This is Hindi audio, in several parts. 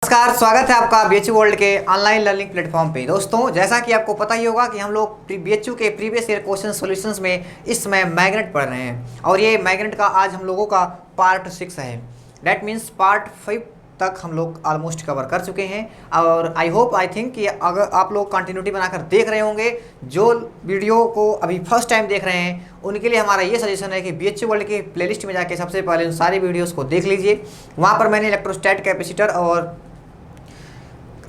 नमस्कार, स्वागत है आपका बीएचयू वर्ल्ड के ऑनलाइन लर्निंग प्लेटफॉर्म पे। दोस्तों, जैसा कि आपको पता ही होगा कि हम लोग बीएचयू के प्रीवियस ईयर क्वेश्चन सॉल्यूशंस में इस समय मैग्नेट पढ़ रहे हैं और ये मैग्नेट का आज हम लोगों का पार्ट 6 है। डैट मीन्स पार्ट 5 तक हम लोग ऑलमोस्ट कवर कर चुके हैं और आई थिंक कि अगर आप लोग कंटिन्यूटी बनाकर देख रहे होंगे, जो वीडियो को अभी फर्स्ट टाइम देख रहे हैं उनके लिए हमारा ये सजेशन है कि बीएचयू वर्ल्ड के प्लेलिस्ट में जाके सबसे पहले उन सारी वीडियोज़ को देख लीजिए। वहाँ पर मैंने इलेक्ट्रोस्टैट, कैपेसिटर और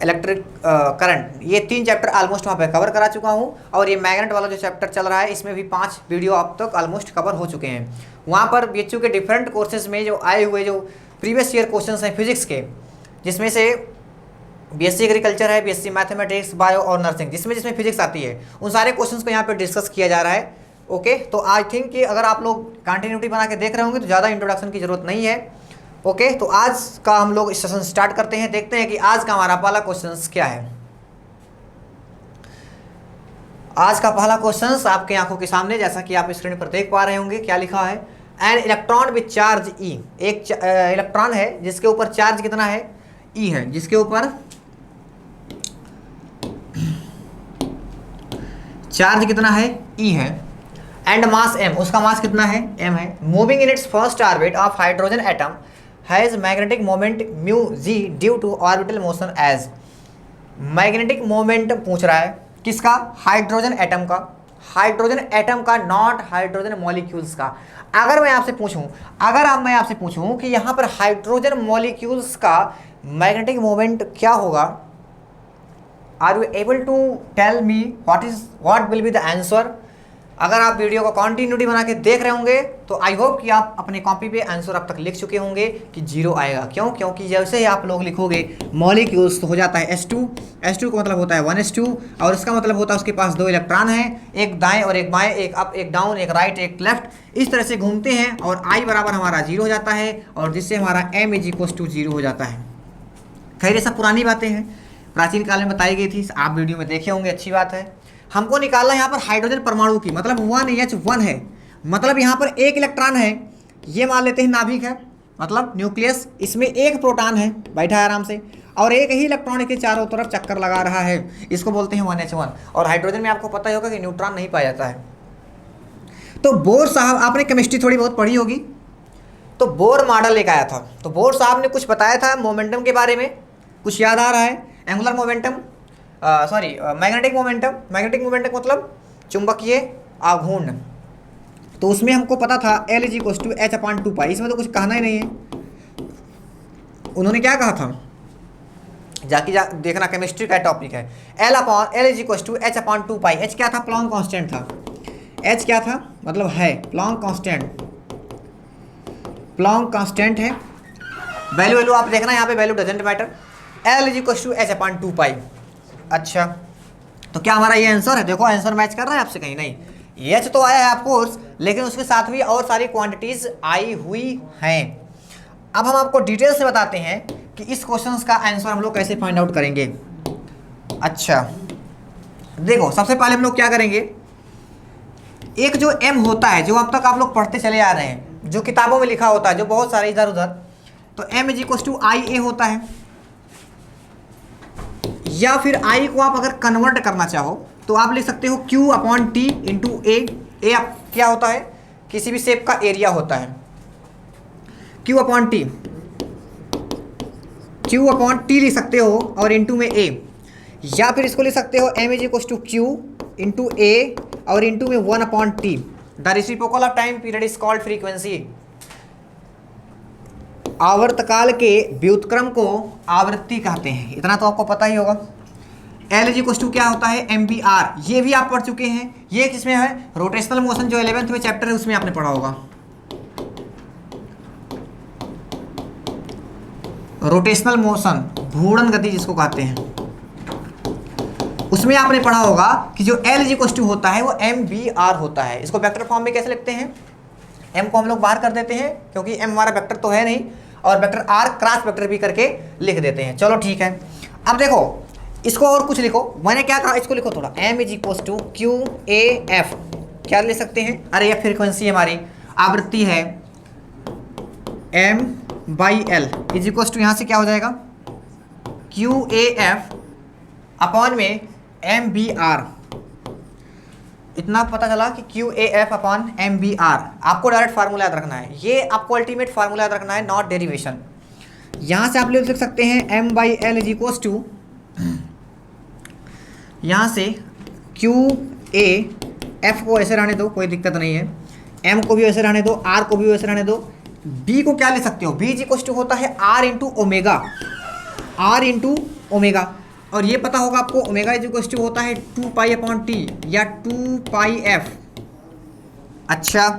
इलेक्ट्रिक करंट, ये 3 चैप्टर ऑलमोस्ट वहाँ पे कवर करा चुका हूँ और ये मैग्नेट वाला जो चैप्टर चल रहा है इसमें भी 5 वीडियो अब तक ऑलमोस्ट कवर हो चुके हैं। वहाँ पर बीएचयू के डिफरेंट कोर्सेज में जो आए हुए जो प्रीवियस ईयर क्वेश्चंस हैं फिजिक्स के, जिसमें से बीएससी एग्रीकल्चर है, बीएससी मैथमेटिक्स, बायो और नर्सिंग, जिसमें फिजिक्स आती है, उन सारे क्वेश्चंस को यहाँ पर डिस्कस किया जा रहा है। ओके, तो आई थिंक कि अगर आप लोग कंटिन्यूटी बना के देख रहे होंगे तो ज़्यादा इंट्रोडक्शन की ज़रूरत नहीं है। ओके, तो आज का हम लोग इस सेशन स्टार्ट करते हैं। देखते हैं कि आज का हमारा पहला क्वेश्चन क्या है। आज का पहला क्वेश्चन आपके आंखों के सामने, जैसा कि आप स्क्रीन पर देख पा रहे होंगे, क्या लिखा है। एन इलेक्ट्रॉन विथ चार्ज ई, एक इलेक्ट्रॉन है जिसके ऊपर चार्ज कितना है, ई है, जिसके ऊपर चार्ज कितना है, ई है, एंड मास एम, उसका मास कितना है, एम है। Moving in its first orbit of hydrogen atom has magnetic moment mu g due to orbital motion as. Magnetic moment पूछ रहा है किसका, हाइड्रोजन एटम का, हाइड्रोजन एटम का, नॉट हाइड्रोजन मॉलिक्यूल्स का। अगर मैं आपसे पूछूं कि यहाँ पर हाइड्रोजन मॉलिक्यूल्स का मैग्नेटिक मोमेंट क्या होगा, are you able to tell me what will be the answer. अगर आप वीडियो को कंटिन्यूटी बना के देख रहे होंगे तो आई होप कि आप अपने कॉपी पे आंसर अब तक लिख चुके होंगे कि 0 आएगा। क्यों? क्योंकि जैसे ही आप लोग लिखोगे मॉलिक्यूल्स तो हो जाता है H2, H2 का मतलब होता है 1s2 और इसका मतलब होता है उसके पास 2 इलेक्ट्रॉन हैं, एक दाएं और एक बाएं, एक अप एक डाउन, एक राइट एक लेफ्ट, इस तरह से घूमते हैं और I बराबर हमारा 0 हो जाता है और जिससे हमारा M = 0 हो जाता है। खैर, ये सब पुरानी बातें हैं, प्राचीन काल में बताई गई थी, आप वीडियो में देखे होंगे, अच्छी बात है। हमको निकालना है यहाँ पर हाइड्रोजन परमाणु की, मतलब 1H1 है, मतलब यहाँ पर एक इलेक्ट्रॉन है, ये मान लेते हैं नाभिक है, मतलब न्यूक्लियस, इसमें एक प्रोटॉन है बैठा है आराम से और एक ही इलेक्ट्रॉन के चारों तरफ चक्कर लगा रहा है, इसको बोलते हैं 1H1। और हाइड्रोजन में आपको पता ही होगा कि न्यूट्रॉन नहीं पाया जाता है। तो बोर साहब, आपने केमिस्ट्री थोड़ी बहुत पढ़ी होगी, तो बोर मॉडल लेकर आया था। तो बोर साहब ने कुछ बताया था मोमेंटम के बारे में, कुछ याद आ रहा है? एंगुलर मोमेंटम, मैग्नेटिक मोमेंटम मतलब चुंबकीय आघूर्ण। तो उसमें हमको पता था L = H/2π, इसमें तो कुछ कहना ही नहीं है। उन्होंने क्या कहा था, देखना, केमिस्ट्री का टॉपिक है। L = H/2π। H क्या था, प्लॉन्क कांस्टेंट था। H क्या था, मतलब है प्लॉन्क कांस्टेंट है। वैल्यू आप देखना, यहाँ पे value doesn't matter. L = H/2π। अच्छा, तो क्या हमारा ये आंसर है? देखो, आंसर मैच कर रहा है आपसे कहीं? नहीं, H तो आया है ऑफकोर्स, लेकिन उसके साथ भी और सारी क्वांटिटीज आई हुई हैं। अब हम आपको डिटेल से बताते हैं कि इस क्वेश्चन का आंसर हम लोग कैसे फाइंड आउट करेंगे। अच्छा, देखो, सबसे पहले हम लोग क्या करेंगे, एक जो M होता है, जो अब तक आप लोग पढ़ते चले आ रहे हैं, जो किताबों में लिखा होता है, जो बहुत सारे इधर उधर, तो M = IA होता है। या फिर I को आप अगर कन्वर्ट करना चाहो तो आप लिख सकते हो Q/T × A। A क्या होता है, किसी भी शेप का एरिया होता है, Q/T लिख सकते हो और इंटू में A। या फिर इसको लिख सकते हो M = Q × A और इंटू में 1/T। The reciprocal of time period is called frequency. आवर्तकाल के व्युत्क्रम को आवृत्ति कहते हैं, इतना तो आपको पता ही होगा। L = क्या होता है, MVR, ये भी आप पढ़ चुके हैं। ये किसमें है, रोटेशनल मोशन, जो 11th में चैप्टर है उसमें आपने पढ़ा होगा। रोटेशनल मोशन, घूर्णन गति जिसको कहते हैं, उसमें आपने पढ़ा होगा कि जो L = होता है वो MVR होता है। इसको वेक्टर फॉर्म में कैसे लिखते हैं, M को हम लोग बाहर कर देते हैं क्योंकि M हमारा वेक्टर तो है नहीं, और वेक्टर R क्रॉस वेक्टर भी करके लिख देते हैं। चलो ठीक है, अब देखो इसको और कुछ लिखो, मैंने क्या कहा, इसको लिखो थोड़ा, M = QAF, क्या ले सकते हैं, अरे ये फ्रीक्वेंसी हमारी, आवृत्ति है, M/L = यहाँ से क्या हो जाएगा, QAF अपॉन में MBR। इतना पता चला कि QAF अपॉन MBR। आपको डायरेक्ट फार्मूला याद रखना है, ये आपको अल्टीमेट फार्मूला याद रखना है, नॉट डेरिवेशन। यहाँ से आप लिख सकते हैं M/L इज इक्वल टू, यहाँ से QAF को ऐसे रहने दो, कोई दिक्कत नहीं है, M को भी वैसे रहने दो, R को भी वैसे रहने दो। B को क्या ले सकते हो, B इज इक्वल टू होता है R into omega, R into omega. और ये पता होगा आपको ओमेगा इज इक्वल टू होता है 2π/T या 2πf। अच्छा,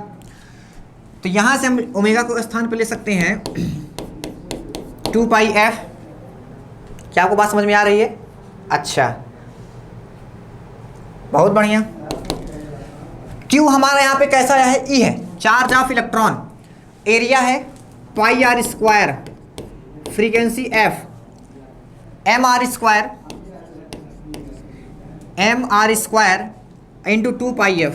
तो यहाँ से हम ओमेगा को स्थान पे ले सकते हैं 2πf। क्या आपको बात समझ में आ रही है? अच्छा, बहुत बढ़िया। Q हमारा यहाँ पे कैसा है, E है, चार्ज ऑफ इलेक्ट्रॉन, एरिया है πr², frequency f, mr² into 2πf।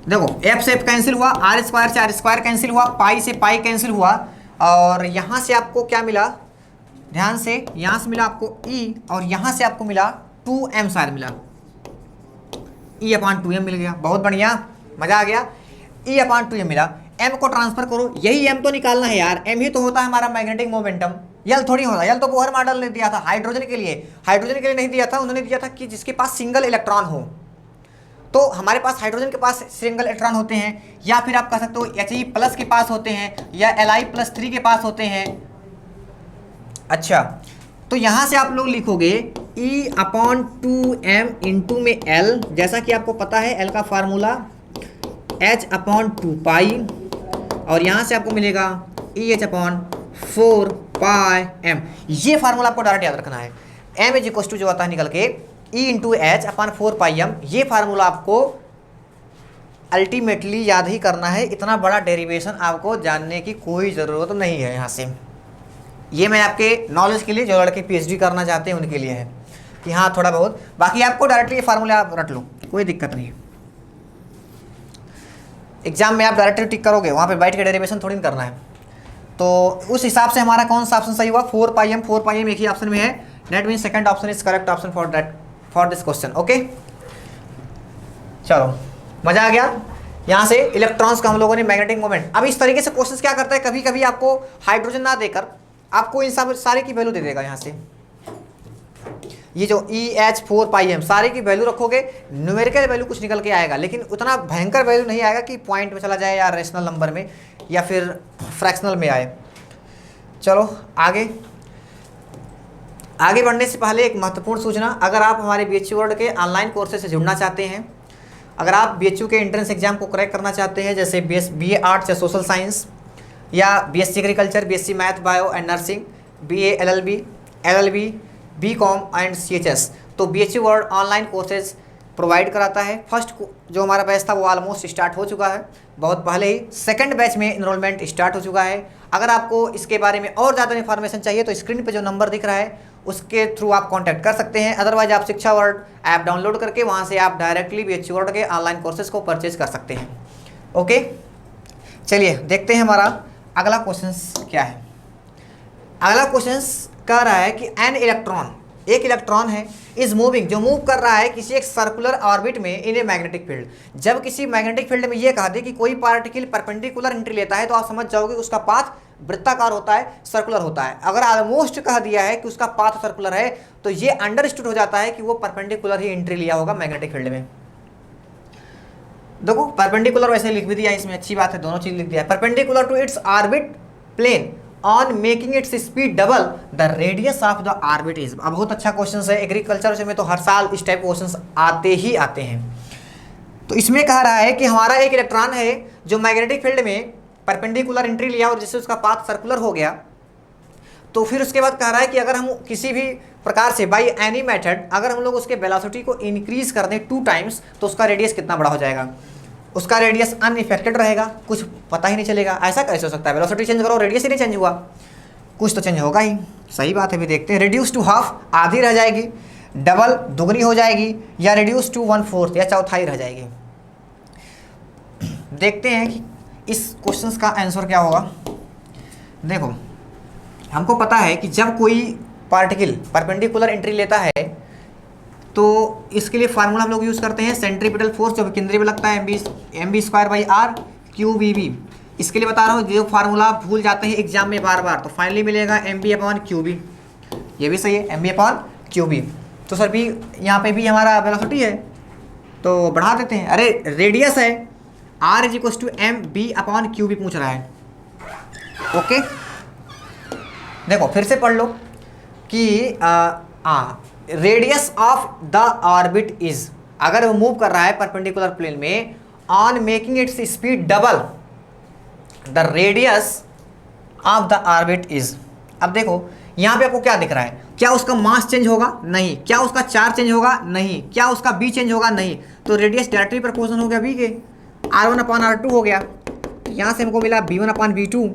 देखो f से f कैंसिल हुआ, r² से r² कैंसिल हुआ, पाई से पाई कैंसिल हुआ, और यहाँ से आपको क्या मिला, ध्यान से, यहाँ से मिला आपको E और यहाँ से आपको मिला 2m शायद मिला, E/2m मिल गया। बहुत बढ़िया, मजा आ गया। E/2m मिला, m को ट्रांसफर करो, यही m तो निकालना है यार, m ही तो होता है हमारा मैग्नेटिक मोमेंटम, यल थोड़ी होता, यल तो बोहर मॉडल ने दिया था हाइड्रोजन के लिए, हाइड्रोजन के लिए नहीं दिया था, उन्होंने दिया था कि जिसके पास सिंगल इलेक्ट्रॉन हो। तो हमारे पास हाइड्रोजन के पास सिंगल इलेक्ट्रॉन होते हैं, या फिर आप कह सकते हो He+ के पास होते हैं, या Li+3 के पास होते हैं। अच्छा, तो यहाँ से आप लोग लिखोगे E/2m इंटू में L, जैसा कि आपको पता है L का फार्मूला H/2π, और यहाँ से आपको मिलेगा EH/4πm। ये फार्मूला आपको डायरेक्ट याद रखना है। m इज इक्वल टू जो आता है निकल के E/H/4πm, ये फार्मूला आपको अल्टीमेटली याद ही करना है। इतना बड़ा डेरिवेशन आपको जानने की कोई ज़रूरत नहीं है यहाँ से। ये मैं आपके नॉलेज के लिए, जो लड़के PhD करना चाहते हैं उनके लिए है कि हाँ थोड़ा बहुत, बाकी आपको डायरेक्टली ये फार्मूला आप रट लो, कोई दिक्कत नहीं है। एग्जाम में आप डायरेक्टली टिक करोगे, वहाँ पे बैठ के डेरिवेशन थोड़ी ना करना है। तो उस हिसाब से हमारा कौन सा ऑप्शन सही हुआ, 4πm एक ही ऑप्शन में है, that mean second option is correct option for this question. Okay, चलो मजा आ गया। यहाँ से इलेक्ट्रॉन्स का हम लोगों ने मैग्नेटिक मोमेंट। अब इस तरीके से क्वेश्चन क्या करता है, कभी कभी आपको हाइड्रोजन ना देकर आपको इन सब सारे की वैल्यू दे देगा। यहाँ से ये जो EH/4πm सारे की वैल्यू रखोगे, न्यूमेरिकल वैल्यू कुछ निकल के आएगा, लेकिन उतना भयंकर वैल्यू नहीं आएगा कि पॉइंट में चला जाए या रेशनल नंबर में या फिर फ्रैक्शनल में आए। चलो आगे बढ़ने से पहले एक महत्वपूर्ण सूचना, अगर आप हमारे BHU वर्ल्ड के ऑनलाइन कोर्सेज से जुड़ना चाहते हैं, अगर आप BHU के एंट्रेंस एग्जाम को क्रैक करना चाहते हैं, जैसे BA आर्ट्स या सोशल साइंस, या BSc agriculture, BSc math bio and nursing, BA LLB, BCom and CHS, तो BHU world online courses provide कराता है। फर्स्ट जो हमारा बैच था वो ऑलमोस्ट स्टार्ट हो चुका है, बहुत पहले ही। सेकंड बैच में इनरोलमेंट स्टार्ट हो चुका है। अगर आपको इसके बारे में और ज़्यादा इन्फॉर्मेशन चाहिए तो स्क्रीन पे जो नंबर दिख रहा है उसके थ्रू आप कांटेक्ट कर सकते हैं। अदरवाइज आप शिक्षा वर्ल्ड ऐप डाउनलोड करके वहाँ से आप डायरेक्टली BHU वर्ल्ड के ऑनलाइन कोर्सेज को परचेज कर सकते हैं। ओके, चलिए देखते हैं हमारा अगला क्वेश्चन क्या है। अगला क्वेश्चन कह रहा है कि एन इलेक्ट्रॉन, एक इलेक्ट्रॉन है, इज मूविंग, जो मूव कर रहा है किसी एक सर्कुलर ऑर्बिट में इन ए मैग्नेटिक फील्ड। जब किसी मैग्नेटिक फील्ड में ये कहा दे कि कोई पार्टिकल परपेंडिकुलर एंट्री लेता है तो आप समझ जाओगे उसका पाथ वृत्ताकार होता है, सर्कुलर होता है। अगर ऑलमोस्ट कह दिया है कि उसका पाथ सर्कुलर है तो ये अंडरस्टूड हो जाता है कि वो परपेंडिकुलर ही एंट्री लिया होगा मैग्नेटिक फील्ड में। देखो परपेंडिकुलर वैसे लिख भी दिया इसमें, अच्छी बात है, दोनों चीज लिख दिया है। Perpendicular to its orbit plane on making its speed double the radius of the orbit is. अब बहुत अच्छा क्वेश्चन है, एग्रीकल्चर में तो हर साल इस टाइप क्वेश्चन आते ही आते हैं। तो इसमें कह रहा है कि हमारा एक इलेक्ट्रॉन है जो मैग्नेटिक फील्ड में परपेंडिकुलर एंट्री लिया और जिससे उसका पाथ सर्कुलर हो गया। तो फिर उसके बाद कह रहा है कि अगर हम किसी भी प्रकार से बाई एनी मेथड अगर हम लोग उसके वेलोसिटी को इंक्रीज कर दें 2 टाइम्स तो उसका रेडियस कितना बड़ा हो जाएगा। उसका रेडियस अनइफेक्टेड रहेगा, कुछ पता ही नहीं चलेगा। ऐसा कैसे हो सकता है, वेलोसिटी चेंज करो रेडियस ही नहीं चेंज हुआ, कुछ तो चेंज होगा ही। सही बात है, भी देखते हैं। रिड्यूस टू हाफ, आधी रह जाएगी, डबल दुगनी हो जाएगी, या रिड्यूस टू 1/4 या चौथाई रह जाएगी। देखते हैं कि इस क्वेश्चन का आंसर क्या होगा। देखो हमको पता है कि जब कोई पार्टिकल परपेंडिकुलर एंट्री लेता है तो इसके लिए फार्मूला हम लोग यूज़ करते हैं सेंट्रीपिटल फोर्स जो केंद्रीय में लगता है mv²/r QVB। इसके लिए बता रहा हूँ, जो फार्मूला भूल जाते हैं एग्जाम में बार बार, तो फाइनली मिलेगा mv/qb। ये भी सही है, mv/qb। तो सर भी यहाँ पे भी हमारा वेलोसिटी है तो बढ़ा देते हैं। अरे रेडियस है, r = mv/qb पूछ रहा है। ओके देखो फिर से पढ़ लो कि radius of the orbit is, अगर वो मूव कर रहा है परपेंडिकुलर प्लेन में, on making its speed double the radius of the orbit is. अब देखो यहाँ पे आपको क्या दिख रहा है, क्या उसका मास चेंज होगा? नहीं। क्या उसका चार्ज चेंज होगा? नहीं। क्या उसका बी चेंज होगा? नहीं। तो रेडियस डायरेक्टली प्रोपोर्शनल हो गया बी के, r1/r2 हो गया। यहाँ से हमको मिला b1/b2,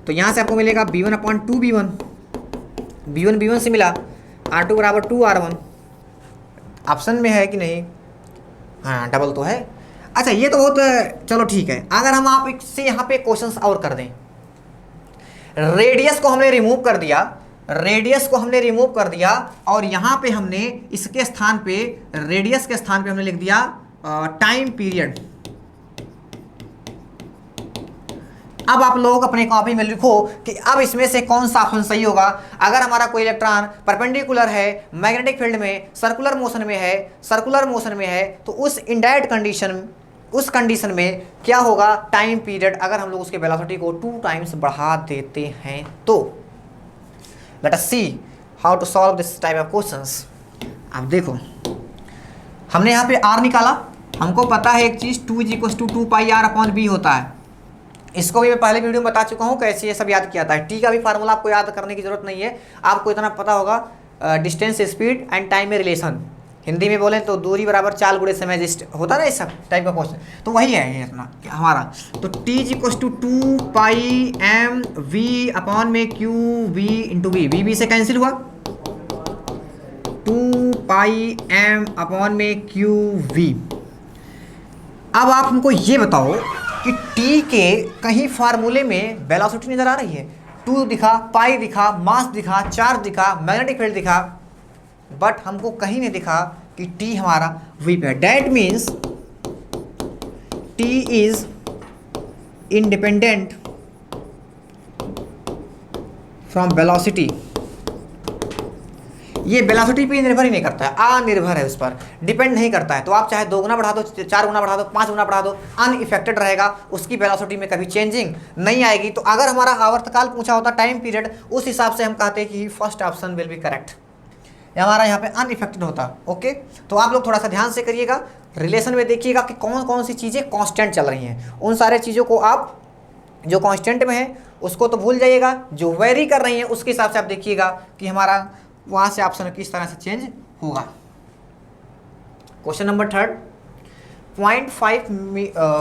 तो यहाँ से आपको मिलेगा b1/2b1, b1 से मिला r2 = 2r1। ऑप्शन में है कि नहीं? हाँ डबल तो है। अच्छा ये तो बहुत चलो ठीक है। अगर हम आप इससे यहाँ पे क्वेश्चंस और कर दें, रेडियस को हमने रिमूव कर दिया, और यहाँ पे हमने इसके स्थान पे, रेडियस के स्थान पे हमने लिख दिया टाइम पीरियड। अब आप लोग अपने कॉपी में लिखो कि अब इसमें से कौन सा ऑप्शन सही होगा। अगर हमारा कोई इलेक्ट्रॉन परपेंडिकुलर है, मैग्नेटिक फील्ड में, सर्कुलर मोशन में है, तो उस इनडायरेक्ट कंडीशन, उस कंडीशन में क्या होगा? टाइम पीरियड, अगर हम लोग उसके वेलोसिटी को 2 टाइम्स बढ़ा देते हैं तो। Let us see how to solve this type of questions. अब देखो हमने यहाँ पे r निकाला, हमको पता है एक चीज़ 2 = 2πr/b होता है। इसको भी मैं पहले वीडियो में बता चुका हूँ कैसे ये सब याद किया था। टी का भी फार्मूला आपको याद करने की जरूरत नहीं है, आपको इतना पता होगा डिस्टेंस, स्पीड एंड टाइम में रिलेशन। हिंदी में बोलें तो दूरी बराबर चाल गुणे समय, जिस्ट होता ना इस सब टाइप का क्वेश्चन, तो वही है ये अपना हमारा। तो T = 2πmv/qv × v, v से कैंसिल हुआ, 2πm/qv। अब आप हमको ये बताओ कि T के कहीं फार्मूले में वेलोसिटी नजर आ रही है? 2 दिखा, पाई दिखा, मास दिखा, चार्ज दिखा, मैग्नेटिक फील्ड दिखा, बट हमको कहीं नहीं दिखा कि T हमारा V पे है। That means T is independent from velocity. ये वेलोसिटी पे निर्भर ही नहीं करता है, अनिर्भर है, उस पर डिपेंड नहीं करता है। तो आप चाहे 2 गुना बढ़ा दो, 4 गुना बढ़ा दो, 5 गुना बढ़ा दो, अनइफेक्टेड रहेगा, उसकी वेलोसिटी में कभी चेंजिंग नहीं आएगी। तो अगर हमारा आवर्तकाल पूछा होता, टाइम पीरियड, उस हिसाब से हम कहते हैं कि first option will be correct, हमारा यहाँ पे अनइफेक्टेड होता। ओके तो आप लोग थोड़ा सा ध्यान से करिएगा, रिलेशन में देखिएगा कि कौन कौन सी चीज़ें कांस्टेंट चल रही हैं। उन सारे चीज़ों को आप जो कांस्टेंट में है उसको तो भूल जाइएगा, जो वेरी कर रही हैं उसके हिसाब से आप देखिएगा कि हमारा वहाँ से ऑप्शन किस तरह से चेंज होगा। क्वेश्चन नंबर 3, 0.5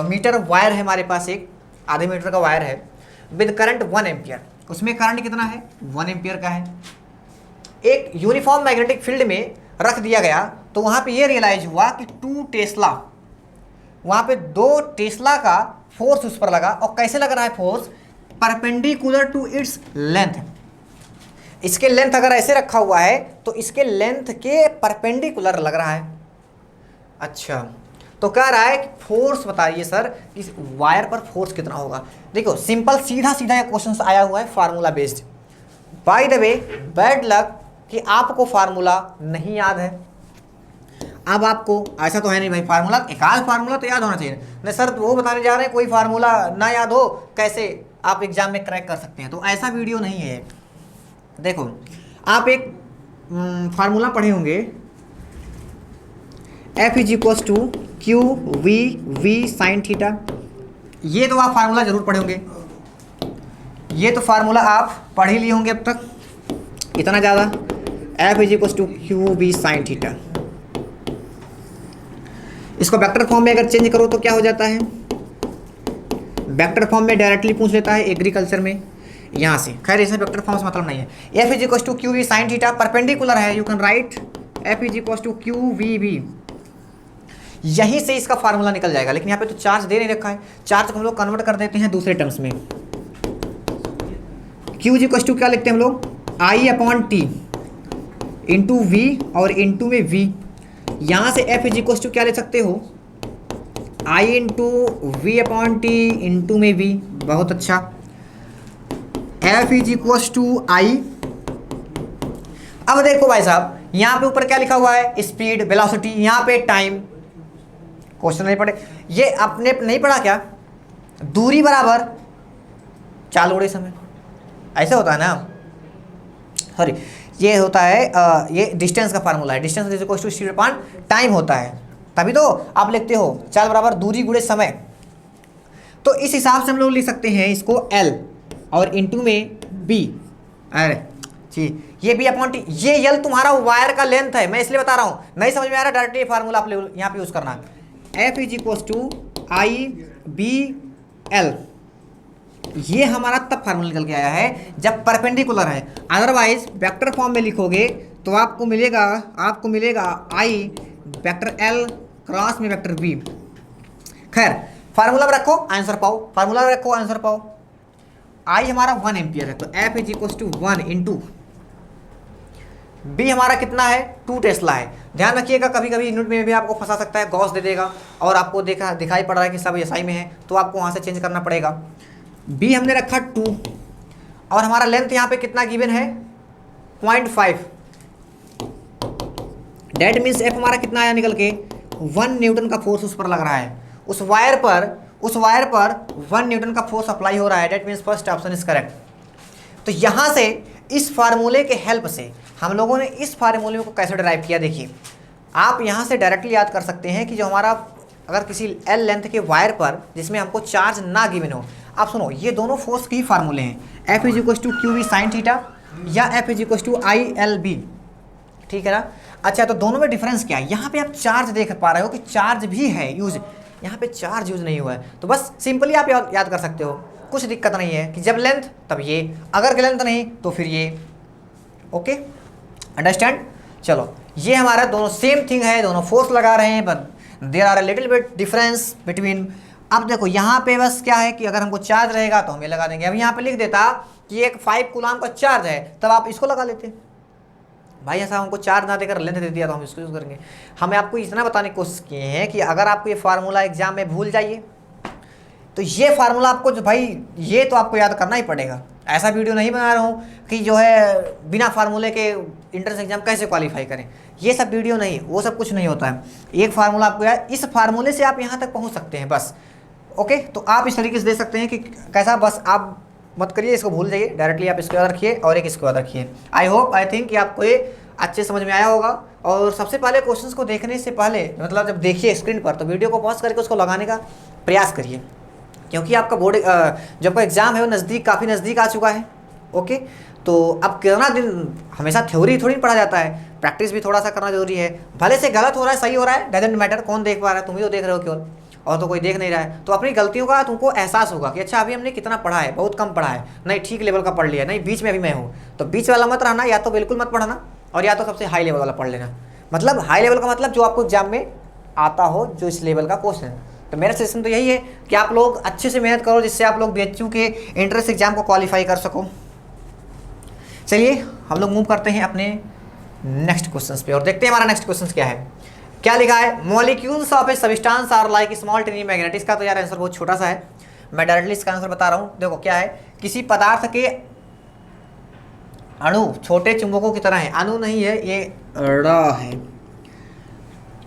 मीटर वायर है हमारे पास, एक आधे मीटर का वायर है विद करंट 1 एम्पियर। उसमें करंट कितना है? 1 एम्पियर का है। एक यूनिफॉर्म मैग्नेटिक फील्ड में रख दिया गया, तो वहाँ पे ये रियलाइज हुआ कि 2 टेस्ला, वहाँ पे 2 टेस्ला का फोर्स उस पर लगा। और कैसे लग रहा है force? Perpendicular to its length. इसके लेंथ अगर ऐसे रखा हुआ है तो इसके लेंथ के परपेंडिकुलर लग रहा है। अच्छा तो कह रहा है कि फोर्स बताइए सर, इस वायर पर फोर्स कितना होगा। देखो सिंपल सीधा सीधा ये क्वेश्चन आया हुआ है formula based. By the way bad luck कि आपको फार्मूला नहीं याद है। अब आपको ऐसा तो है नहीं भाई, फार्मूला एक आध फार्मूला तो याद होना चाहिए। नहीं सर वो बताने जा रहे हैं कोई फार्मूला ना याद हो कैसे आप एग्जाम में क्रैक कर सकते हैं, तो ऐसा वीडियो नहीं है। देखो आप एक फार्मूला पढ़े होंगे, F = QVV sin θ। ये तो आप फार्मूला जरूर पढ़े होंगे, ये तो फार्मूला आप पढ़ ही लिए होंगे अब तक, इतना ज़्यादा। F = QV sin θ। इसको वेक्टर फॉर्म में अगर चेंज करो तो क्या हो जाता है? वेक्टर फॉर्म में डायरेक्टली पूछ लेता है एग्रीकल्चर में यहाँ से। खैर इसमें वेक्टर फॉर्म से मतलब नहीं है। F = QV sin θ परपेंडिकुलर है, you can write F = QVB। यहीं से इसका फार्मूला निकल जाएगा। लेकिन यहाँ पे तो चार्ज दे नहीं रखा है, चार्ज को हम लोग कन्वर्ट कर देते हैं दूसरे टर्म्स में। क्यू जी क्वेश्चन क्या लिखते हैं हम लोग, आई अपॉन टी इंटू वी और इंटू में वी। यहाँ से एफ इज इक्वल टू क्या ले सकते हो, I into V upon T into में वी। बहुत अच्छा, F is equal to I. अब देखो भाई साहब, यहाँ पे ऊपर क्या लिखा हुआ है, स्पीड, वेलोसिटी, यहाँ पे टाइम। क्वेश्चन नहीं पढ़े, ये आपने नहीं पढ़ा क्या, दूरी बराबर चाल उड़े समय, ऐसा होता है ना। सॉरी, ये होता है ये डिस्टेंस का फार्मूला है, distance is equal to speed upon time होता है, तभी तो आप लिखते हो चाल बराबर दूरी गुणे समय। तो इस हिसाब से हम लोग लिख सकते हैं इसको L और इंटू में B। अरे जी, ये B अपॉन टी, ये L तुम्हारा वायर का लेंथ है, मैं इसलिए बता रहा हूँ, नहीं समझ में आ रहा डायरेक्टली ये फार्मूला आप यहाँ पे यूज करना। F is equal to I B L, ये हमारा तब फार्मूला निकल के आया है जब परपेंडिकुलर है, अदरवाइज वेक्टर फॉर्म में लिखोगे तो आपको मिलेगा आई वेक्टर एल क्रॉस में वेक्टर बी। खैर, फार्मूला में रखो आंसर पाओ, फार्मूला में रखो आंसर पाओ। आई हमारा 1 एम्पियर है, तो F is equal to 1 into B हमारा कितना है, 2 टेस्ला है। ध्यान रखिएगा, कभी कभी यूनिट में भी आपको फंसा सकता है, गॉस दे देगा और आपको दिखाई पड़ रहा है कि सब एसआई में है, तो आपको वहाँ से चेंज करना पड़ेगा। बी हमने रखा 2 और हमारा लेंथ यहाँ पे कितना गिवन है, 0.5। डेट मीन्स एफ हमारा कितना आया निकल के, 1 न्यूटन का फोर्स उस पर लग रहा है, उस वायर पर 1 न्यूटन का फोर्स अप्लाई हो रहा है। That means first option is correct. तो यहाँ से इस फार्मूले के हेल्प से हम लोगों ने इस फार्मूले को कैसे डिराइव किया, देखिए आप यहाँ से डायरेक्टली याद कर सकते हैं कि जो हमारा अगर किसी एल लेंथ के वायर पर जिसमें हमको चार्ज ना गिवन हो, आप सुनो, ये दोनों फोर्स की फार्मूले हैं, F is equal to Q V sine theta या F is equal to I L B, ठीक है ना। अच्छा, तो दोनों में डिफरेंस क्या है, यहाँ पे आप चार्ज देख पा रहे हो कि चार्ज भी है यूज, यहाँ पे चार्ज यूज नहीं हुआ है, तो बस सिंपली आप याद कर सकते हो, कुछ दिक्कत नहीं है कि जब लेंथ तब ये, अगर लेंथ नहीं तो फिर ये। Okay, understand. चलो, ये हमारा दोनों सेम थिंग है, दोनों फोर्स लगा रहे हैं, but there are a little bit difference between. अब देखो यहाँ पे बस क्या है कि अगर हमको चार्ज रहेगा तो हम ये लगा देंगे। अब यहाँ पे लिख देता कि एक 5 कूलाम का चार्ज है, तब आप इसको लगा लेते। भाई ऐसा हमको चार्ज ना देकर लेंथ दे दिया तो हम इसको यूज़ करेंगे। हमें आपको इतना बताने की कोशिश किए हैं कि अगर आपको ये फार्मूला एग्जाम में भूल जाइए तो ये फार्मूला आपको जो भाई ये तो आपको याद करना ही पड़ेगा। ऐसा वीडियो नहीं बना रहा हूँ कि जो है बिना फार्मूले के इंट्रेंस एग्जाम कैसे क्वालिफाई करें, ये सब वीडियो नहीं, वो सब कुछ नहीं होता है। एक फार्मूला आपको याद, इस फार्मूले से आप यहाँ तक पहुँच सकते हैं बस। ओके, तो आप इस तरीके से दे सकते हैं कि कैसा, बस आप मत करिए, इसको भूल जाइए, डायरेक्टली आप इसको याद रखिए और एक इसको याद रखिए। आई होप आई थिंक कि आपको ये अच्छे समझ में आया होगा। और सबसे पहले क्वेश्चंस को देखने से पहले, मतलब जब देखिए स्क्रीन पर, तो वीडियो को पॉज करके उसको लगाने का प्रयास करिए, क्योंकि आपका बोर्ड जो आपका एग्जाम है वो काफ़ी नज़दीक आ चुका है। ओके, तो अब कितना दिन हमेशा थ्योरी थोड़ी पढ़ा जाता है, प्रैक्टिस भी थोड़ा सा करना जरूरी है। भले से गलत हो रहा है सही हो रहा है, डजेंट मैटर, कौन देख पा रहा है, तुम ही तो देख रहे हो केवल, और तो कोई देख नहीं रहा है। तो अपनी गलतियों का तुमको एहसास होगा कि अच्छा अभी हमने कितना पढ़ा है, बहुत कम पढ़ा है, नहीं ठीक लेवल का पढ़ लिया, नहीं बीच में अभी मैं हूँ। तो बीच वाला मत रहना, या तो बिल्कुल मत पढ़ना और या तो सबसे हाई लेवल वाला पढ़ लेना। मतलब हाई लेवल का मतलब जो आपको एग्जाम में आता हो, जो इस लेवल का क्वेश्चन है। तो मेरा सजेशन तो यही है कि आप लोग अच्छे से मेहनत करो, जिससे आप लोग बीएचयू के एंट्रेंस एग्जाम को क्वालिफाई कर सको। चलिए हम लोग मूव करते हैं अपने नेक्स्ट क्वेश्चन पे और देखते हैं हमारा नेक्स्ट क्वेश्चन क्या है। क्या लिखा है, molecules of a substance are like small tiny magnet. इसका तो यार आंसर बहुत छोटा सा है, मैं डायरेक्टली इसका आंसर बता रहा हूँ। देखो क्या है, किसी पदार्थ के अणु छोटे चुंबकों की तरह है, अणु नहीं है ये ड़ है,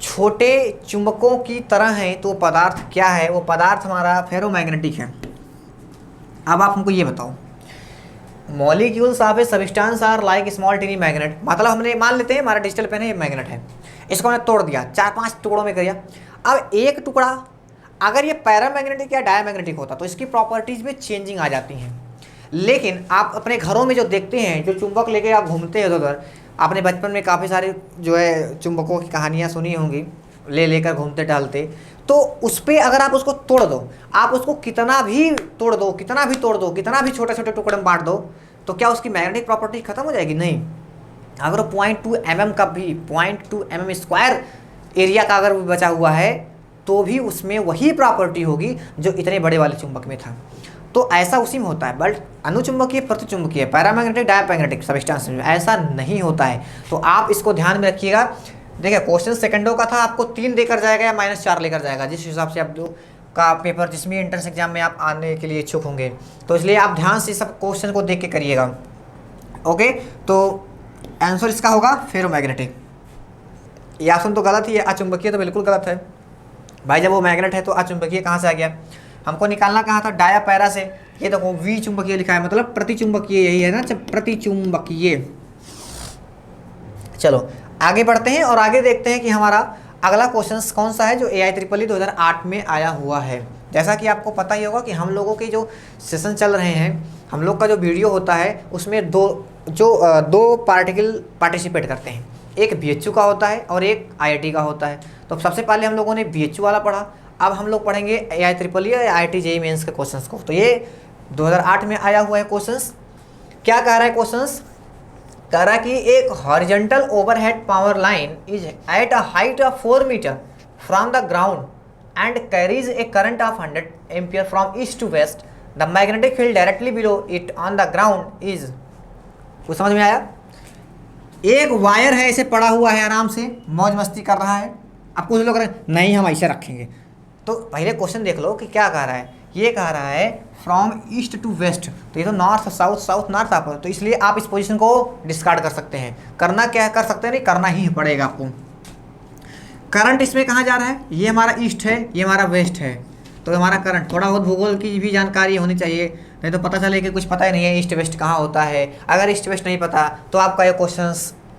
छोटे चुंबकों की तरह है। तो पदार्थ क्या है, वो पदार्थ हमारा फेरोमैग्नेटिक है। अब आप हमको ये बताओ, molecules of a substance are like small tiny magnet, मतलब हमने मान लेते हैं हमारा डिजिटल पेन है, ये मैग्नेट है, इसको हमने तोड़ दिया, 4-5 टुकड़ों में कर दिया। अब एक टुकड़ा अगर ये पैरामैग्नेटिक या डायमैग्नेटिक होता तो इसकी प्रॉपर्टीज में चेंजिंग आ जाती हैं। लेकिन आप अपने घरों में जो देखते हैं, जो चुंबक लेके आप घूमते हैं उधर, आपने बचपन में काफ़ी सारी जो है चुंबकों की कहानियाँ सुनी होंगी, लेकर घूमते टहलते, तो उस पर अगर आप उसको तोड़ दो, आप उसको कितना भी तोड़ दो, कितना भी तोड़ दो, कितना भी छोटे छोटे टुकड़े में बांट दो, तो क्या उसकी मैग्नेटिक प्रॉपर्टी खत्म हो जाएगी? नहीं। अगर 0.2 mm का भी 0.2 mm स्क्वायर एरिया का अगर बचा हुआ है तो भी उसमें वही प्रॉपर्टी होगी जो इतने बड़े वाले चुंबक में था। तो ऐसा उसी में होता है, बट अनुचुंबकीय प्रतिचुंबकीय पैरामैग्नेटिक डायमैग्नेटिक सब्सटेंस में ऐसा नहीं होता है। तो आप इसको ध्यान में रखिएगा। देखिए क्वेश्चन सेकंडों का था, आपको 3 देकर जाएगा या -4 लेकर जाएगा, जिस हिसाब से आप लोग का पेपर जिसमें एंट्रेंस एग्जाम में आप आने के लिए इच्छुक होंगे। तो इसलिए आप ध्यान से सब क्वेश्चन को देख के करिएगा। ओके, तो आंसर इसका होगा फेरोमैग्नेटिक। ये ऑप्शन तो गलत ही है, अचुंबकीय तो बिल्कुल गलत है भाई। जब वो मैग्नेट है तो अचुंबकीय कहाँ से आ गया? हमको निकालना कहाँ था? डाया पैरा से। ये देखो वी चुंबकीय लिखा है, मतलब प्रतिचुंबकीय यही है ना, प्रतिचुंबकीय। चलो आगे बढ़ते हैं और आगे देखते हैं कि हमारा अगला क्वेश्चन कौन सा है जो AIEEE 2008 में आया हुआ है। जैसा कि आपको पता ही होगा कि हम लोगों के जो सेशन चल रहे हैं, हम लोग का जो वीडियो होता है उसमें दो पार्टिकल पार्टिसिपेट करते हैं, एक BHU का होता है और एक IIT का होता है। तो सबसे पहले हम लोगों ने BHU वाला पढ़ा, अब हम लोग पढ़ेंगे AIEEE या IIT JEE मेंस के क्वेश्चंस को। तो ये 2008 में आया हुआ है क्वेश्चंस। क्या कह रहा है क्वेश्चंस? कह रहा है कि एक horizontal overhead power line is at a height of 4 metre from the ground and carries a current of 100 ampere from east to west. The magnetic field directly below it on the ground is. कुछ समझ में आया? एक वायर है, ऐसे पड़ा हुआ है, आराम से मौज मस्ती कर रहा है। अब कुछ लोग नहीं हम ऐसे रखेंगे। तो पहले क्वेश्चन देख लो कि क्या कह रहा है। ये कह रहा है फ्रॉम ईस्ट टू वेस्ट, तो ये तो नॉर्थ साउथ, साउथ नॉर्थ आप, तो इसलिए आप इस पोजीशन को डिस्कार्ड कर सकते हैं। करना क्या कर सकते हैं? नहीं, करना ही पड़ेगा आपको। करंट इसमें कहाँ जा रहा है? ये हमारा ईस्ट है, ये हमारा वेस्ट है, तो हमारा करंट। थोड़ा बहुत भूगोल की भी जानकारी होनी चाहिए, नहीं तो पता चले कि कुछ पता ही नहीं है ईस्ट वेस्ट कहाँ होता है। अगर ईस्ट वेस्ट नहीं पता तो आपका ये क्वेश्चन,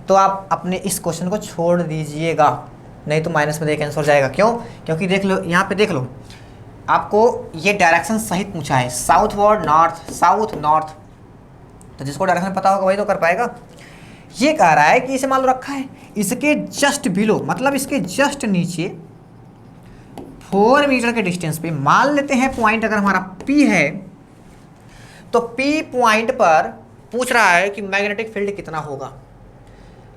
तो आप अपने इस क्वेश्चन को छोड़ दीजिएगा, नहीं तो माइनस में देख आंसर जाएगा। क्यों? क्योंकि देख लो यहाँ पे, देख लो आपको ये डायरेक्शन सहित पूछा है, south word north, south north. तो जिसको डायरेक्शन पता होगा वही तो कर पाएगा। ये कह रहा है कि इसे मान लो रखा है, इसके जस्ट बिलो, मतलब इसके जस्ट नीचे 4 मीटर के डिस्टेंस पे मान लेते हैं पॉइंट अगर हमारा P है, तो P पॉइंट पर पूछ रहा है कि मैग्नेटिक फील्ड कितना होगा।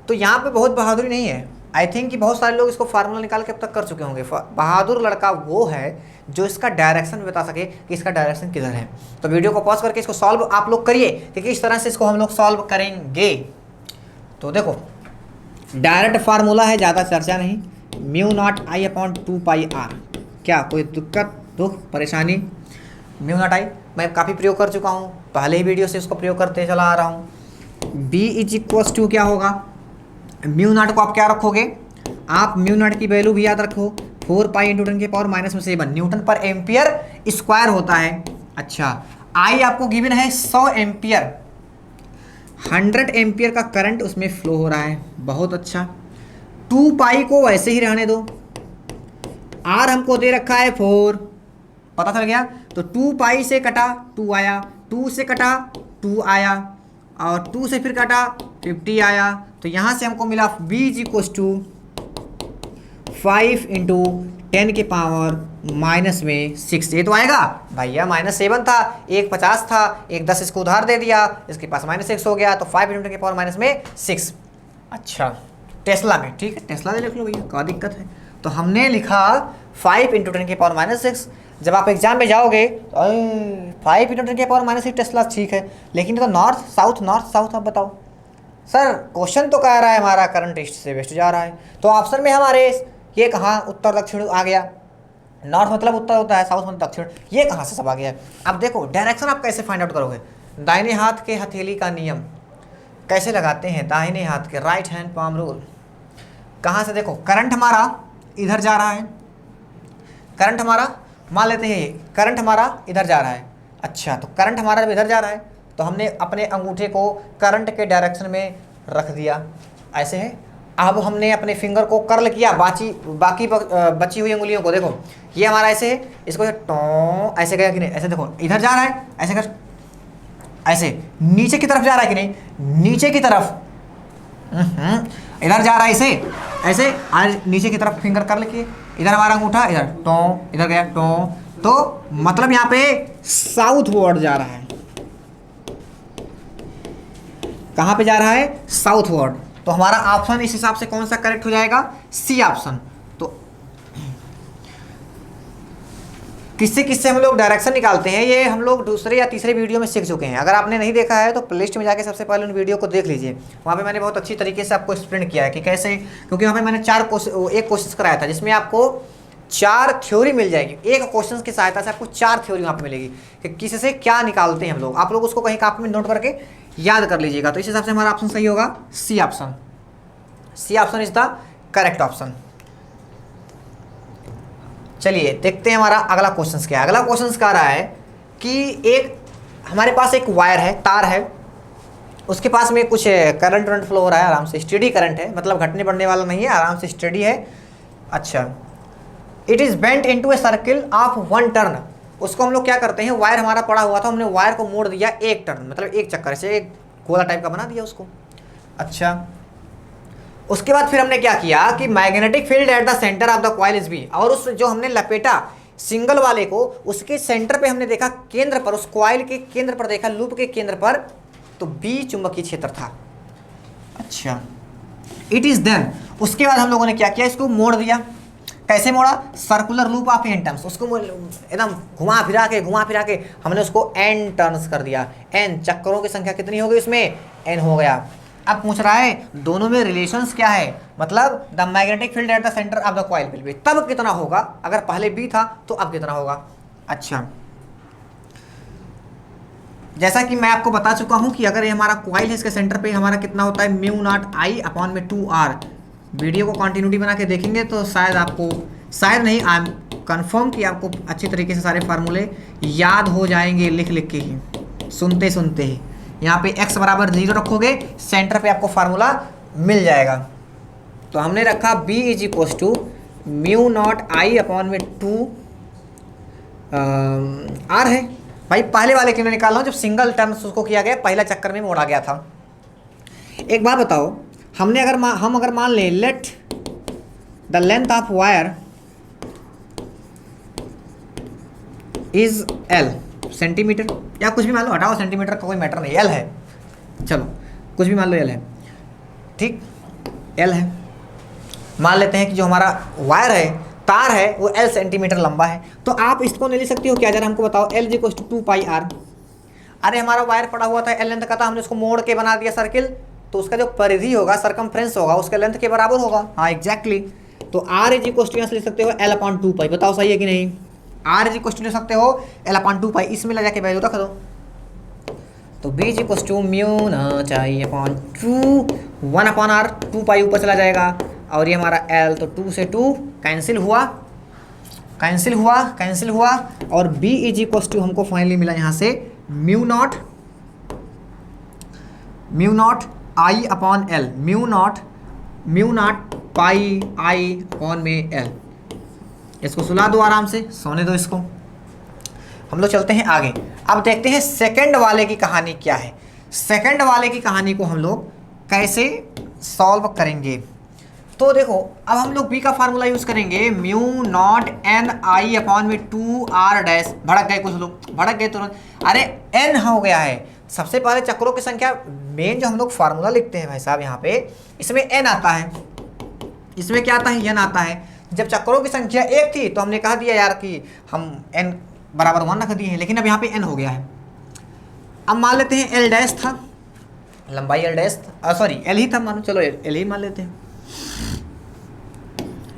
तो यहाँ पे बहुत बहादुरी नहीं है। आई थिंक कि बहुत सारे लोग इसको फार्मूला निकाल के अब तक कर चुके होंगे। बहादुर लड़का वो है जो इसका डायरेक्शन बता सके कि इसका डायरेक्शन किधर है। तो वीडियो को पॉज करके इसको सॉल्व आप लोग करिए कि किस तरह से इसको हम लोग सॉल्व करेंगे। तो देखो डायरेक्ट फार्मूला है, ज़्यादा चर्चा नहीं, μ0I/2πr। क्या कोई दिक्कत, दुख, परेशानी? μ0I मैं काफ़ी प्रयोग कर चुका हूँ, पहले ही वीडियो से इसको प्रयोग करते चला आ रहा हूँ। B = क्या होगा? μ0 को आप क्या रखोगे? आप μ0 की वैल्यू भी याद रखो, 4π × 10⁻⁷ न्यूटन पर एम्पियर स्क्वायर होता है। अच्छा, I आपको गिवन है 100 एम्पियर, 100 एम्पियर का करंट उसमें फ्लो हो रहा है। बहुत अच्छा, 2π को वैसे ही रहने दो, R हमको दे रखा है 4, पता चल गया। तो 2π से कटा 2 आया, 2 से कटा 2 आया, और 2 से फिर कटा 50 आया। तो यहाँ से हमको मिला V = 5 × 10⁻⁻⁶। ये तो आएगा भैया, -7 था, एक 50 था, एक 10 इसको उधार दे दिया, इसके पास -6 हो गया, तो 5 × 10⁻⁻�6। अच्छा टेस्ला में, ठीक है टेस्ला लिख लो भैया, क्या दिक्कत है। तो हमने लिखा 5 × 10⁻⁶। जब आप एग्जाम में जाओगे तो 5 × 10⁻⁶ टेस्ला ठीक है, लेकिन तो नॉर्थ साउथ आप बताओ। सर क्वेश्चन तो कह रहा है हमारा करंट ईस्ट से वेस्ट जा रहा है, तो ऑप्शन में हमारे ये कहाँ उत्तर दक्षिण आ गया। नॉर्थ मतलब उत्तर होता है, साउथ मतलब दक्षिण, ये कहाँ से सब आ गया। अब देखो डायरेक्शन आप कैसे फाइंड आउट करोगे? दाहिने हाथ के हथेली का नियम कैसे लगाते हैं? दाहिने हाथ के राइट हैंड पाम रूल। कहाँ से? देखो करंट हमारा इधर जा रहा है, करंट हमारा मान लेते हैं ये करंट हमारा इधर जा रहा है। अच्छा, तो करंट हमारा जब इधर जा रहा है तो हमने अपने अंगूठे को करंट के डायरेक्शन में रख दिया, ऐसे है। अब हमने अपने फिंगर को कर्ल किया, बाकी बची हुई उंगलियों को देखो, ये हमारा ऐसे है, इसको ऐसे गया कि नहीं? ऐसे देखो इधर जा रहा है, ऐसे कर, ऐसे नीचे की तरफ जा रहा है कि नहीं? नीचे की तरफ, इधर जा रहा है ऐसे, ऐसे आज नीचे की तरफ फिंगर कर्ल किए, इधर हमारा अंगूठा, इधर इधर गया तो मतलब यहाँ पे साउथ वर्ड जा रहा है। कहाँ पे जा रहा है? South word. तो हमारा ऑप्शन इस हिसाब से कौन सा करेक्ट हो जाएगा? C option. तो किससे किससे हम लोग डायरेक्शन निकालते हैं ये हम लोग दूसरे या तीसरे वीडियो में सीख चुके हैं। अगर आपने नहीं देखा है तो प्लेलिस्ट में जाके सबसे पहले उन वीडियो को देख लीजिए, वहाँ पे मैंने बहुत अच्छी तरीके से आपको एक्सप्लेन किया है कि कैसे, क्योंकि वहाँ पे मैंने एक कोशिश कराया था जिसमें आपको 4 थ्योरी मिल जाएगी। एक क्वेश्चन की सहायता से आपको 4 थ्योरी वहाँ पे मिलेगी कि किसी से क्या निकालते हैं हम लोग। आप लोग उसको कहीं कॉपी में नोट करके याद कर लीजिएगा। तो इस हिसाब से हमारा ऑप्शन सही होगा C option. C option is the correct option. चलिए देखते हैं हमारा अगला क्वेश्चन क्या है। अगला क्वेश्चन कह रहा है कि एक हमारे पास एक वायर है, तार है, उसके पास में कुछ करंट फ्लो हो रहा है, आराम से स्टेडी करंट है, मतलब घटने बढ़ने वाला नहीं है, आराम से स्टेडी है। अच्छा, it is bent into a circle of 1 turn. उसको हम लोग क्या करते हैं, वायर हमारा पड़ा हुआ था, हमने वायर को मोड़ दिया 1 टर्न, मतलब एक चक्कर से एक गोला टाइप का बना दिया उसको। अच्छा, उसके बाद फिर हमने क्या किया कि magnetic field at the centre of the coil is B, और उस जो हमने लपेटा सिंगल वाले को उसके सेंटर पे हमने देखा, केंद्र पर, उस कॉइल के केंद्र पर देखा, लूप के केंद्र पर, तो बी चुंबकीय क्षेत्र था। अच्छा, इट इज देन, उसके बाद हम लोगों ने क्या किया, इसको मोड़ दिया। कैसे मोड़ा, circular loop of N turns, उसको एकदम घुमा फिरा के हमने उसको एन टर्न्स कर दिया। एन चक्करों की संख्या कितनी हो गई उसमें, एन हो गया। अब पूछ रहा है दोनों में रिलेशंस क्या है, मतलब the magnetic field at the centre of the coil will be, तब कितना होगा, अगर पहले बी था तो अब कितना होगा। अच्छा, जैसा कि मैं आपको बता चुका हूं कि अगर ये हमारा कॉइल है, इसके सेंटर पे हमारा कितना होता है, म्यू नॉट आई अपॉन में 2r। वीडियो को कंटिन्यूटी बना के देखेंगे तो शायद आपको, शायद नहीं, आई एम कन्फर्म कि आपको अच्छी तरीके से सारे फार्मूले याद हो जाएंगे लिख के ही, सुनते ही। यहाँ पे x बराबर 0 रखोगे, सेंटर पे आपको फार्मूला मिल जाएगा। तो हमने रखा b is equal to mu not I upon में 2 r है। भाई पहले वाले क्यों निकाल रहा हूँ, जब सिंगल टर्न उसको किया गया, पहला चक्कर में मोड़ा गया था। एक बात बताओ, हमने अगर मान लें let the length of wire is l centimetre, या कुछ भी मान लो, हटाओ सेंटीमीटर का कोई मैटर नहीं, एल है, चलो कुछ भी मान लो, एल है, ठीक, एल है। मान लेते हैं कि जो हमारा वायर है, तार है, वो एल सेंटीमीटर लंबा है। तो आप इसको नहीं ले सकते हो क्या, जरा हमको बताओ, L G equals to 2πr। अरे हमारा वायर पड़ा हुआ था, एल लेंथ का था, हमने उसको मोड़ के बना दिया सर्किल, तो उसका जो परिधि होगा, सरकमफ्रेंस होगा, उसके लेंथ के बराबर होगा। हाँ एग्जैक्टली। तो आर इज इक्वल्स टू यहाँ से ले सकते हो एल अपॉन 2π, बताओ सही है कि नहीं। आर इज इक्वल्स टू ले सकते हो एल अपॉन 2π, इसमें ले जाके वैल्यू रख दो। तो B is equals to mu ना चाहिए अपॉन 2 1 अपॉन आर, 2π ऊपर चला जाएगा, और ये हमारा एल, तो 2 से 2 कैंसिल हुआ, और बी इज इक्वल्स टू हमको फाइनली मिला यहाँ से mu not I upon L, mu naught pi I upon में एल। इसको सुला दो आराम से, सोने दो इसको। हम लोग चलते हैं आगे। अब देखते हैं सेकंड वाले की कहानी क्या है। सेकंड वाले की कहानी को हम लोग कैसे सॉल्व करेंगे। तो देखो, अब हम लोग बी का फार्मूला यूज करेंगे, mu not an I upon में 2r डैश। भड़क गए कुछ लोग, भड़क गए तुरंत, अरे एन हो गया है। सबसे पहले चक्रों की संख्या, मेन जो हम लोग फार्मूला लिखते हैं भाई साहब, यहाँ पे इसमें एन आता है, इसमें क्या आता है, एन आता है। जब चक्रों की संख्या 1 थी तो हमने कहा दिया यार कि हम n बराबर 1 रख दिए हैं, लेकिन अब यहाँ पे n हो गया है। अब मान लेते हैं l डैश था, लंबाई l डैश, सॉरी l ही था, मानो चलो l ही मान लेते हैं।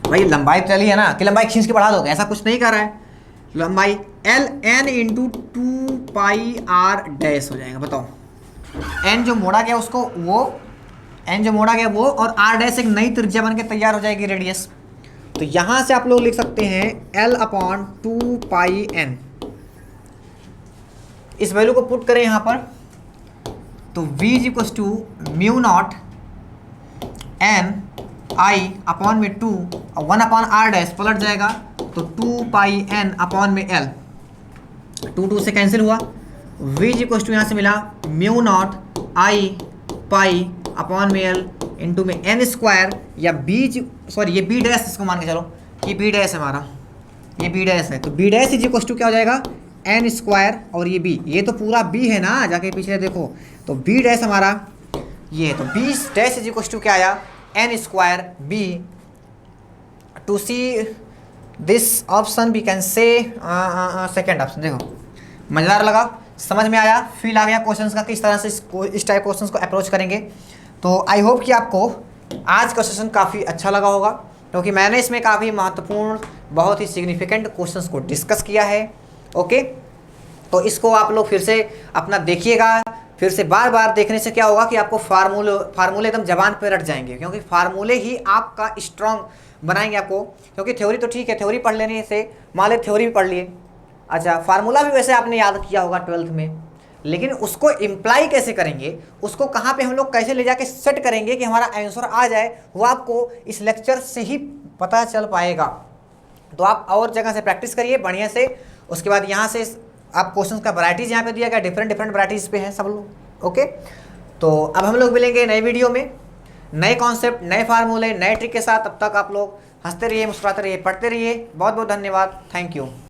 भाई लंबाई तो चली है ना, कि लंबाई खींच के बढ़ा दोगे, ऐसा कुछ नहीं कर रहा है। लंबाई l n into 2πr dash हो जाएगा। बताओ, n जो मोड़ा गया उसको, वो n जो मोड़ा गया वो, और r डैश एक नई त्रिज्या बन के तैयार हो जाएगी, रेडियस। तो यहां से आप लोग लिख सकते हैं l अपॉन 2πn। इस वैल्यू को पुट करें यहां पर, तो v is equal to mu not n I upon में 2 और 1 अपॉन r डैश पलट जाएगा, तो 2πn अपॉन में l, 2 से कैंसिल हुआ। v इज इक्वल टू यहाँ से मिला mu not I pi upon में l इंटू में n स्क्वायर, या सॉरी ये b डैश, इसको मान के चलो ये b डैश है हमारा, ये b डैश है, तो b dash is equal to क्या हो जाएगा, n स्क्वायर, और ये b, ये तो पूरा b है ना, जाके पीछे देखो, तो b डैश हमारा ये, तो b dash is equal to क्या आया, n square b, to see this option we can say second option. देखो मज़ेदार लगा, समझ में आया, फील आ गया क्वेश्चंस का, किस तरह से इस टाइप क्वेश्चंस को अप्रोच करेंगे। तो आई होप कि आपको आज का सेशन काफ़ी अच्छा लगा होगा, क्योंकि मैंने इसमें काफ़ी महत्वपूर्ण, बहुत ही सिग्निफिकेंट क्वेश्चंस को डिस्कस किया है। ओके, तो इसको आप लोग फिर से अपना देखिएगा। फिर से बार बार देखने से क्या होगा कि आपको फार्मूले एकदम जबान पे रट जाएंगे, क्योंकि फार्मूले ही आपका स्ट्रॉन्ग बनाएंगे आपको। क्योंकि थ्योरी तो ठीक है, थ्योरी पढ़ लेने से, मान ली थ्योरी भी पढ़ लिए, अच्छा फार्मूला भी वैसे आपने याद किया होगा 12th में, लेकिन उसको इम्प्लाई कैसे करेंगे, उसको कहाँ पे हम लोग कैसे ले जाके सेट करेंगे कि हमारा आंसर आ जाए, वो आपको इस लेक्चर से ही पता चल पाएगा। तो आप और जगह से प्रैक्टिस करिए बढ़िया से। उसके बाद यहाँ से आप क्वेश्चंस का वैराइटीज़ यहाँ पे दिया गया, डिफरेंट वैराइटीज़ पे हैं सब लोग। ओके, तो अब हम लोग मिलेंगे नए वीडियो में, नए कॉन्सेप्ट, नए फार्मूले, नए ट्रिक के साथ। तब तक आप लोग हंसते रहिए, मुस्कुराते रहिए, पढ़ते रहिए। बहुत बहुत धन्यवाद, थैंक यू।